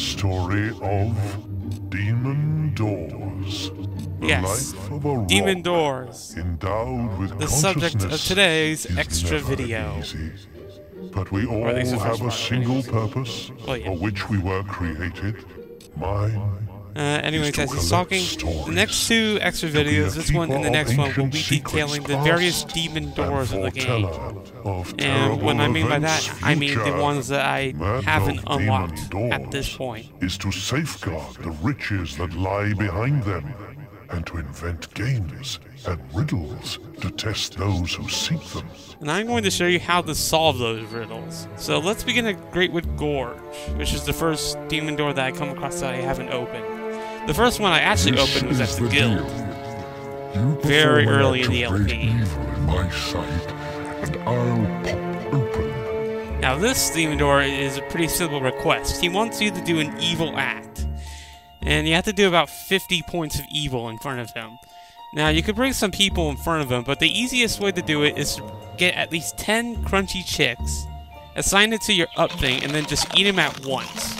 story of Demon Doors. The Yes, life of a Demon rock Doors, endowed with the subject of consciousness today's is extra never video. easy. But we all at least the first have a one, single anyways. purpose Well, yeah. for which we were created. Mine. Anyways, to as he's collect talking, the stories, next two extra to be a videos, this one and the keeper next of one, will ancient be secrets detailing the past various demon doors of the game. Of And what I mean by that, terrible I mean the events ones that I That haven't of unlocked Demon at this Doors point. is to safeguard the riches that lie behind them, and to invent games and riddles to test those who seek them. And I'm going to show you how to solve those riddles. So let's begin at Greatwood Gorge, which is the first demon door that I come across that I haven't opened. The first one I actually opened was at the guild, very early in the LP. In my sight, and I'll pop open. Now this demon door is a pretty simple request. He wants you to do an evil act, and you have to do about 50 points of evil in front of him. Now you could bring some people in front of him, but the easiest way to do it is to get at least 10 crunchy chicks, assign it to your up thing, and then just eat him at once.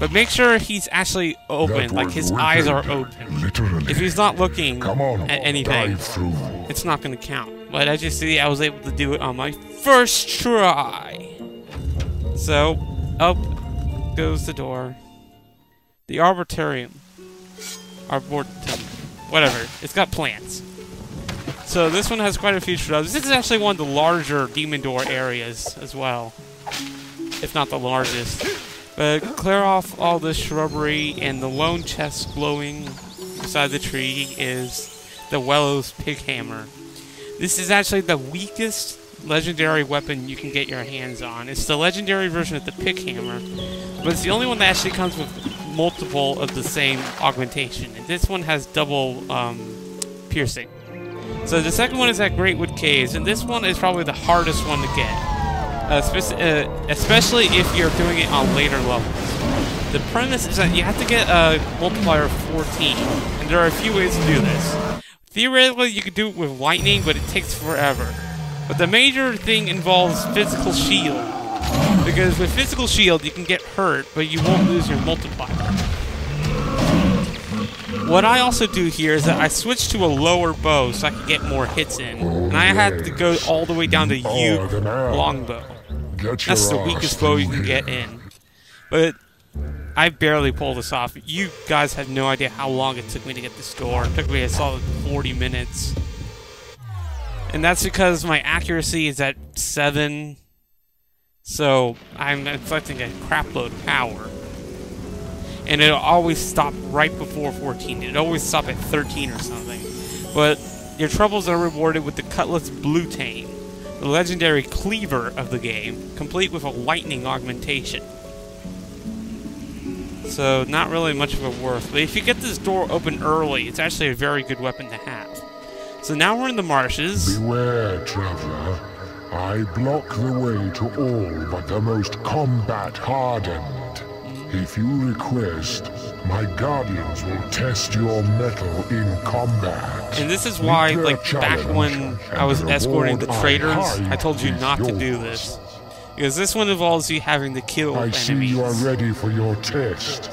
But make sure he's actually open, like his eyes are open. Literally. If he's not looking Come on, at anything, dive through. it's not going to count. But as you see, I was able to do it on my first try. So, up goes the door. The Arboretum. Whatever. It's got plants. So this one has quite a few shrubs. This is actually one of the larger demon door areas as well. If not the largest. But clear off all the shrubbery, and the lone chest glowing beside the tree is the Wellow's pig hammer. This is actually the weakest legendary weapon you can get your hands on. It's the legendary version of the pig hammer, but it's the only one that actually comes with multiple of the same augmentation. And this one has double piercing. So the second one is at Greatwood Caves, and this one is probably the hardest one to get. Especially if you're doing it on later levels. The premise is that you have to get a multiplier of 14, and there are a few ways to do this. Theoretically, you could do it with lightning, but it takes forever. But the major thing involves physical shield, because with physical shield you can get hurt, but you won't lose your multiplier. What I also do here is that I switch to a lower bow so I can get more hits in, and I have to go all the way down to longbow. That's the weakest bow you can get in. But I barely pulled this off. You guys have no idea how long it took me to get this door. It took me a solid 40 minutes. And that's because my accuracy is at 7. So I'm inflicting a crapload of power. And it'll always stop right before 14. It'll always stop at 13 or something. But your troubles are rewarded with the Cutlets Blue Tame, the legendary cleaver of the game, complete with a lightning augmentation. So, not really much of a worth. But if you get this door open early, it's actually a very good weapon to have. So now we're in the marshes. Beware, traveler. I block the way to all but the most combat-hardened. If you request, my guardians will test your mettle in combat. And this is why, like, back when I was escorting the traders, I told you not to do this. Because this one involves you having to kill enemies. I see you are ready for your test.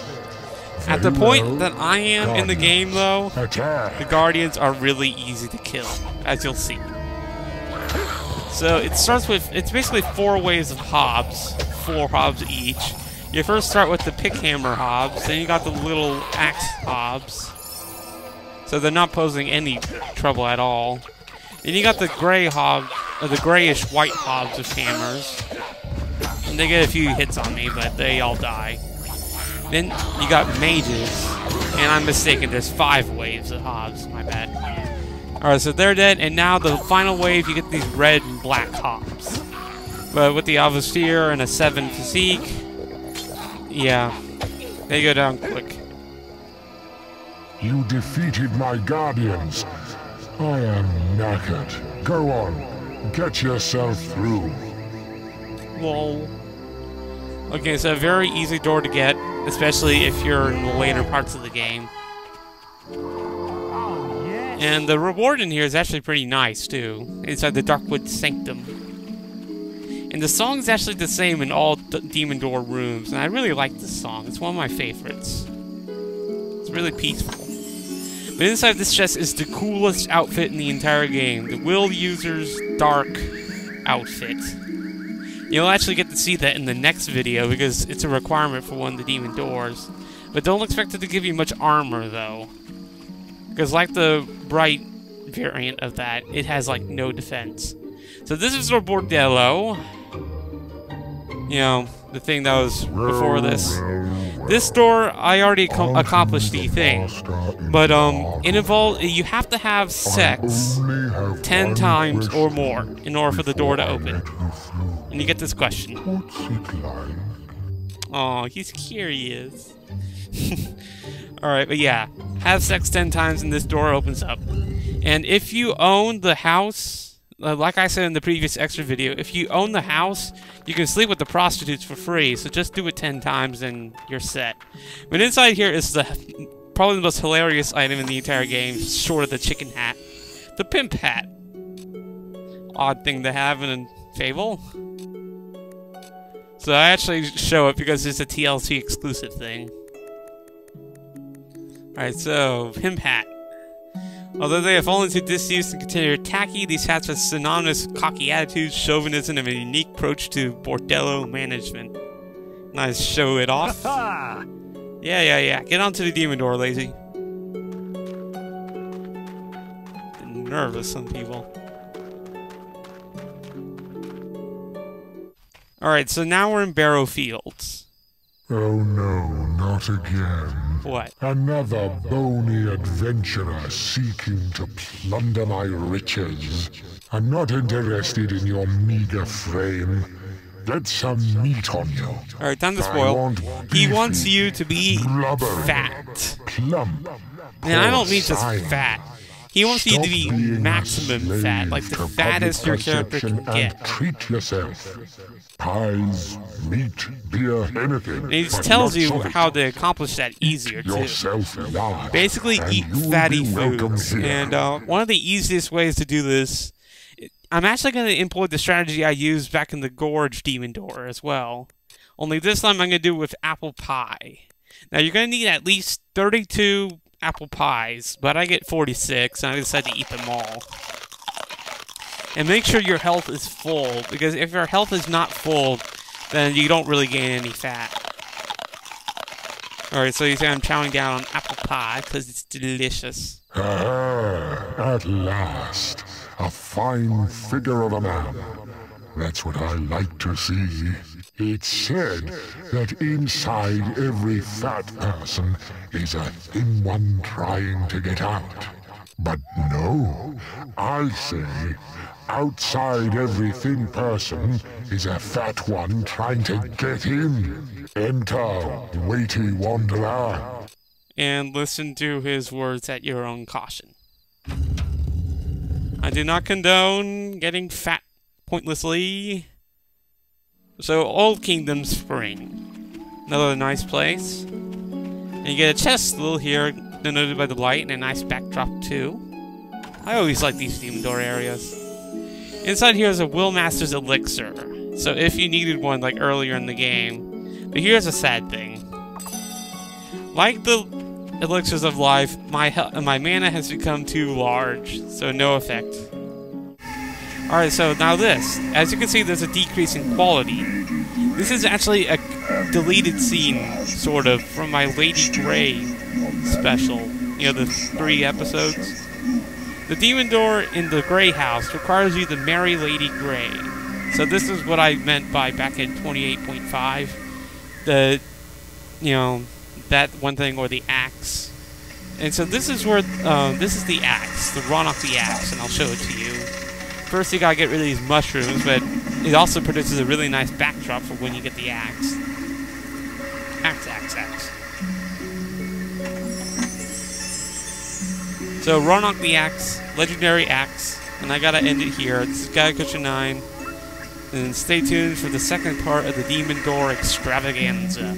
At the point that I am in the game, though, Attack. the guardians are really easy to kill, as you'll see. So it starts with, it's basically 4 waves of hobs, 4 hobs each. You first start with the pickhammer hobs, then you got the little axe hobs. So they're not posing any trouble at all. Then you got the gray hob, or the grayish white hobs with hammers. And they get a few hits on me, but they all die. Then you got mages, and I'm mistaken, there's 5 waves of hobs, my bad. Alright, so they're dead, and now the final wave, you get these red and black hobs. But with the Avostir and a 7 physique, yeah, they go down quick. You defeated my guardians. I am knackered. Go on, get yourself through. Lol. Okay, so a very easy door to get, especially if you're in the later parts of the game. And the reward in here is actually pretty nice, too, inside the Darkwood Sanctum. And the song is actually the same in all Demon Door rooms, and I really like this song. It's one of my favorites. It's really peaceful. But inside this chest is the coolest outfit in the entire game, the Will User's Dark outfit. You'll actually get to see that in the next video because it's a requirement for one of the Demon Doors. But don't expect it to give you much armor, though. Because like the Bright variant of that, it has like no defense. So this is our Bordello. You know, the thing that was before this. This door, I already accomplished the thing. But it involves, you have to have sex 10 times or more in order for the door to open. And you get this question. Oh, he's curious. Alright, but yeah. Have sex 10 times and this door opens up. And if you own the house, like I said in the previous extra video, if you own the house, you can sleep with the prostitutes for free. So just do it 10 times and you're set. But inside here is probably the most hilarious item in the entire game, short of the chicken hat. The pimp hat. Odd thing to have in a Fable. So I actually show it because it's a TLC exclusive thing. Alright, so, pimp hat. Although they have fallen into disuse and continue tacky, these hats have synonymous with cocky attitudes, chauvinism, and a unique approach to Bordello management. Nice, show it off. Yeah. Get onto the Demon Door, lazy. Nervous, some people. Alright, so now we're in Barrow Fields. Oh no, not again. What? Another bony adventurer seeking to plunder my riches. I'm not interested in your meager frame. Get some meat on you. Alright, time to spoil. He wants you to be fat. Plump. And I don't mean just fat. He wants you to be maximum fat, like the fattest your character can get. Treat yourself. Pies, meat, beer, anything. And he just tells you how to accomplish that easier, too. Basically, eat fatty foods. And one of the easiest ways to do this, I'm actually going to employ the strategy I used back in the Gorge Demon Door as well. Only this time I'm going to do it with apple pie. Now, you're going to need at least 32 apple pies, but I get 46, and I decided to eat them all. And make sure your health is full, because if your health is not full, then you don't really gain any fat. Alright, so you see I'm chowing down on apple pie, because it's delicious. At last, a fine figure of a man. That's what I like to see. It's said that inside every fat person is a thin one trying to get out. But no, I say, outside every thin person is a fat one trying to get in. Enter, weighty wanderer. And listen to his words at your own caution. I do not condone getting fat pointlessly. So, Old Kingdom Spring. Another nice place. And you get a chest little here, denoted by the light, and a nice backdrop too. I always like these Demon Door areas. Inside here is a Willmaster's Elixir. So if you needed one like earlier in the game. But here's a sad thing. Like the Elixirs of Life, my mana has become too large, so no effect. Alright, so now this. As you can see, there's a decrease in quality. This is actually a deleted scene, sort of, from my Lady Grey special. You know, the 3 episodes. The Demon Door in the Grey House requires you to marry Lady Grey. So this is what I meant by back in 28.5. The, you know, that one thing, or the axe. And so this is where, this is the axe, the Ronok the axe, and I'll show it to you. First you gotta get rid of these mushrooms, but it also produces a really nice backdrop for when you get the axe. Axe. So Ronok the axe, legendary axe, and I gotta end it here. This is Guy Cushion 9. And stay tuned for the second part of the Demon Door extravaganza.